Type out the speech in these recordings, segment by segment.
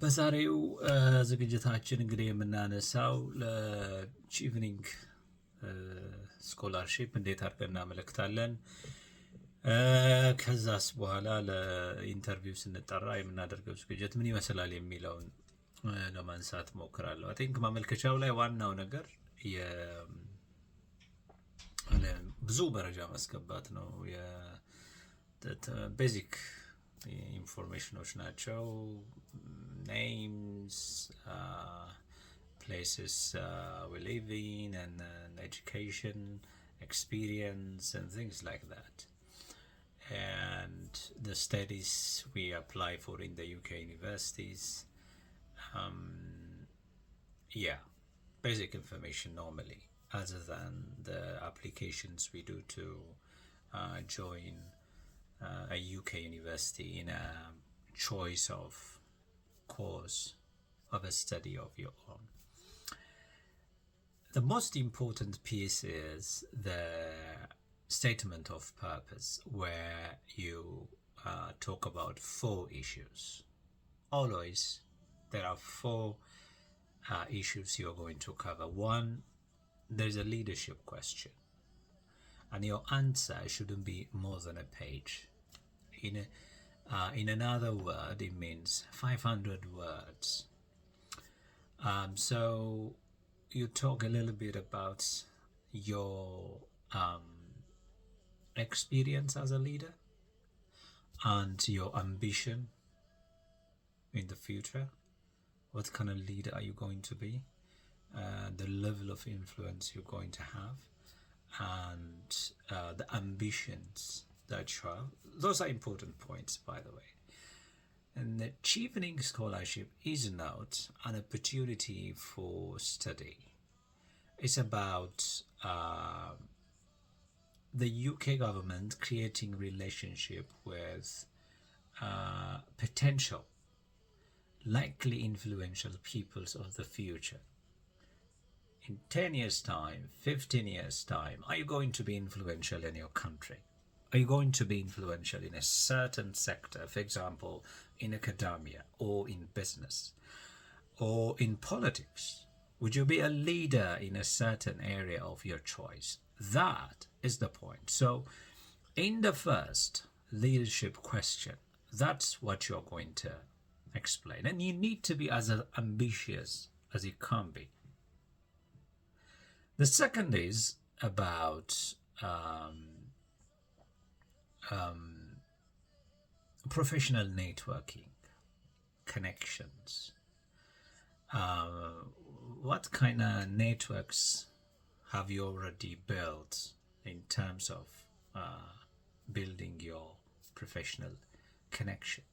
በዛሬው ዝግጅታችን እንግዲህ የምናነሳው ለቺቭኒንግ ስኮላርሺፕ እንዴት አድርገን እናመለክታለን፣ ከዛስ በኋላ ለኢንተርቪው ስንጠራ የምናደርገው ዝግጅት ምን ይመስላል የሚለውን ለማንሳት ሞክራለሁ። አይ ቲንክ ማመልከቻው ላይ ዋናው ነገር ብዙ መረጃ ማስገባት ነው። ቤዚክ ኢንፎርሜሽኖች ናቸው። names, places we live in, and education, experience, and things like that. And the studies we apply for in the UK universities. Um, yeah, basic information normally, other than the applications we do to join a UK university in a choice of course of a study of your own. The most important piece is the statement of purpose, where you talk about 4 issues. Always there are 4 issues you're going to cover. One, there's a leadership question, and your answer shouldn't be more than a page. In another word, it means 500 words. So you talk a little bit about your experience as a leader and your ambition in the future. What kind of leader are you going to be? The level of influence you're going to have, and the ambitions that you have. Those are important points, by the way. And the Chevening Scholarship is not an opportunity for study. It's about the UK government creating relationship with potential, likely influential peoples of the future. In 10 years' time, 15 years' time, are you going to be influential in your country? Are you going to be influential in a certain sector, for example, in academia or in business or in politics? Would you be a leader in a certain area of your choice? That is the point. So in the first leadership question, that's what you're going to explain. And you need to be as ambitious as you can be. The second is about professional networking, connections. What kind of networks have you already built in terms of building your professional connection?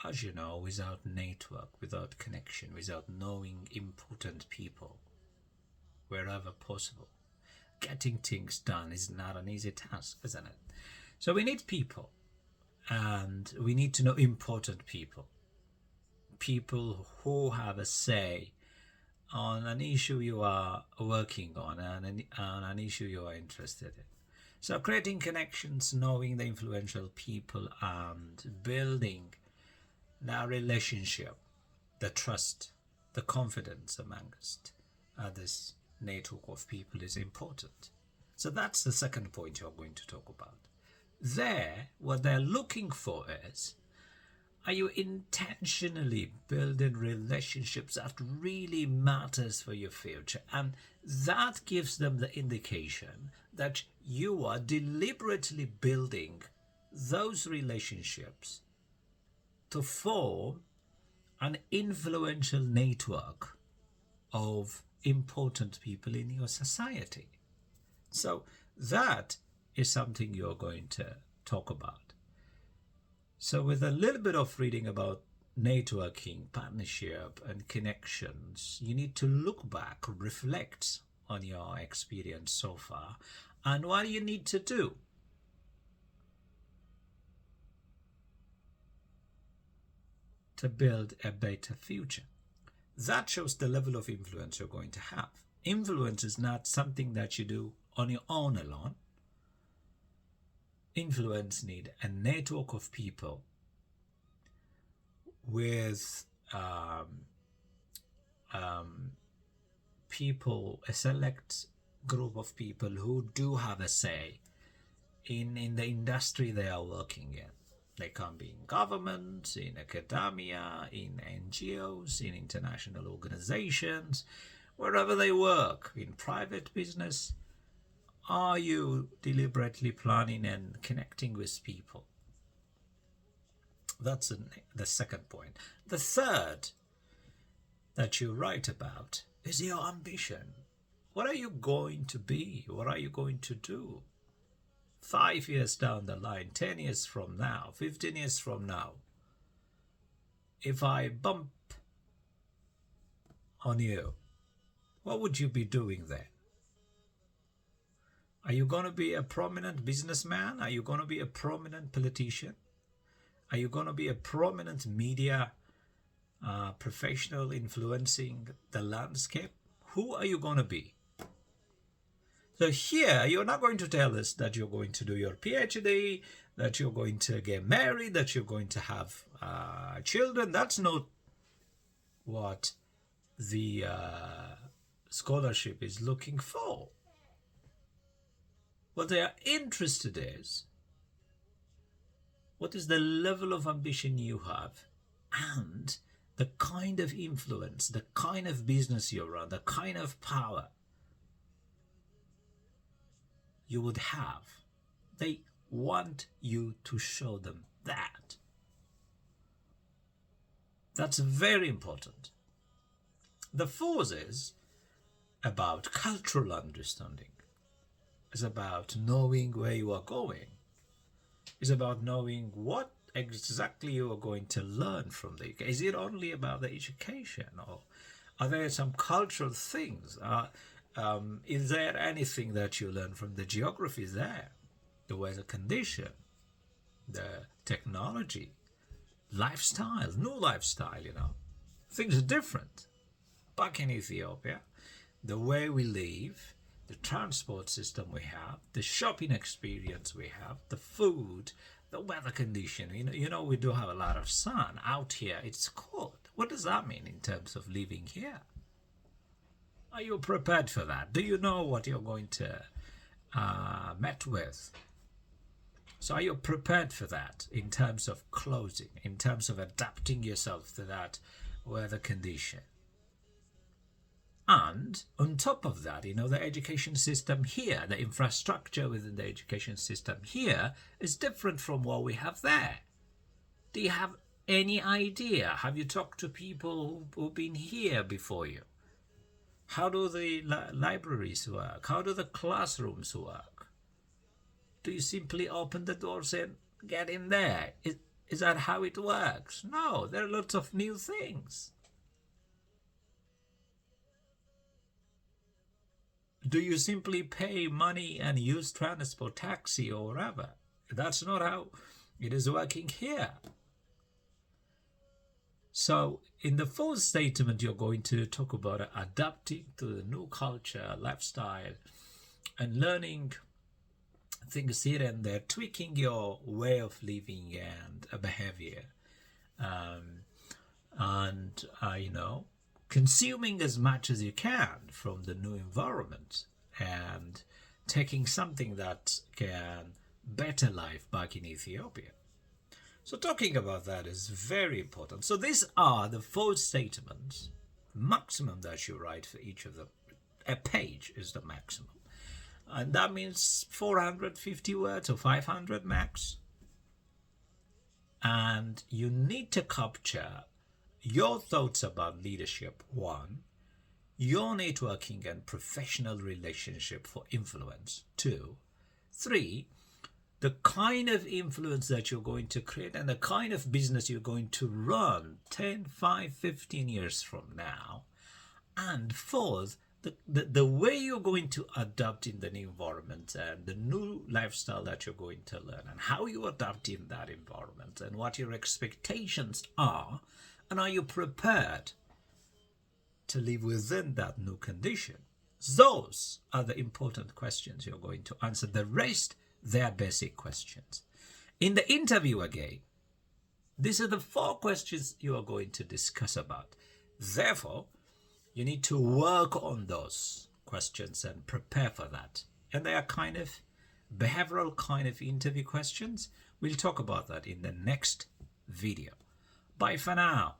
As you know, without network, without connection, without knowing important people, wherever possible, getting things done is not an easy task, isn't it? So we need people, and we need to know important people, people who have a say on an issue you are working on, and on an issue you are interested in. So creating connections, knowing the influential people, and building that relationship, the trust, the confidence amongst this network of people is important. So that's the second point you're going to talk about. There, what they're looking for is, are you intentionally building relationships that really matters for your future? And that gives them the indication that you are deliberately building those relationships to form an influential network of important people in your society. So that is something you're going to talk about. So with a little bit of reading about networking, partnership, and connections, you need to look back, reflect on your experience so far, and what you need to do to build a better future. That shows the level of influence you're going to have. Influence is not something that you do on your own alone. Influence need a network of people with people, a select group of people who do have a say in the industry they are working in. They can be in government, in academia, in NGOs, in international organizations, wherever they work, in private business. Are you deliberately planning and connecting with people? That's the second point. The third that you write about is your ambition. What are you going to be? What are you going to do? 5 years down the line, 10 years from now, 15 years from now, if I bump on you, what would you be doing then? Are you going to be a prominent businessman? Are you going to be a prominent politician? Are you going to be a prominent media professional influencing the landscape? Who are you going to be? So here, you're not going to tell us that you're going to do your PhD, that you're going to get married, that you're going to have children. That's not what the scholarship is looking for. What they are interested in is, what is the level of ambition you have and the kind of influence, the kind of business you run, the kind of power you would have. They want you to show them that. That's very important. The fourth is about cultural understanding. It's about knowing where you are going. It's about knowing what exactly you are going to learn from the UK. Is it only about the education, or are there some cultural things? Is there anything that you learn from the geography there, the weather condition, the technology, lifestyle, new lifestyle, things are different. Back in Ethiopia, the way we live, the transport system we have, the shopping experience we have, the food, the weather condition, we do have a lot of sun. Out here, it's cold. What does that mean in terms of living here? Are you prepared for that? Do you know what you're going to meet with? So are you prepared for that in terms of clothing, in terms of adapting yourself to that weather condition? And on top of that, the education system here, the infrastructure within the education system here is different from what we have there. Do you have any idea? Have you talked to people who've been here before you? How do the libraries work? How do the classrooms work? Do you simply open the doors and get in there? Is that how it works? No, there are lots of new things. Do you simply pay money and use transport, taxi or whatever? That's not how it is working here. So in the fourth statement, you're going to talk about adapting to the new culture, lifestyle, and learning things here and there, tweaking your way of living and behavior, and consuming as much as you can from the new environment and taking something that can better life back in Ethiopia. So talking about that is very important. So these are the 4 statements, maximum that you write for each of them. A page is the maximum. And that means 450 words or 500 max. And you need to capture your thoughts about leadership, 1, your networking and professional relationship for influence, 2, 3, the kind of influence that you're going to create and the kind of business you're going to run 10, 5, 15 years from now. And 4th, the way you're going to adapt in the new environment and the new lifestyle that you're going to learn and how you adapt in that environment and what your expectations are, and are you prepared to live within that new condition? Those are the important questions you're going to answer. The rest, they're basic questions. In the interview again, These are the 4 questions you are going to discuss about. Therefore, you need to work on those questions and prepare for that. And they are kind of behavioral kind of interview questions. We'll talk about that in the next video. Bye for now.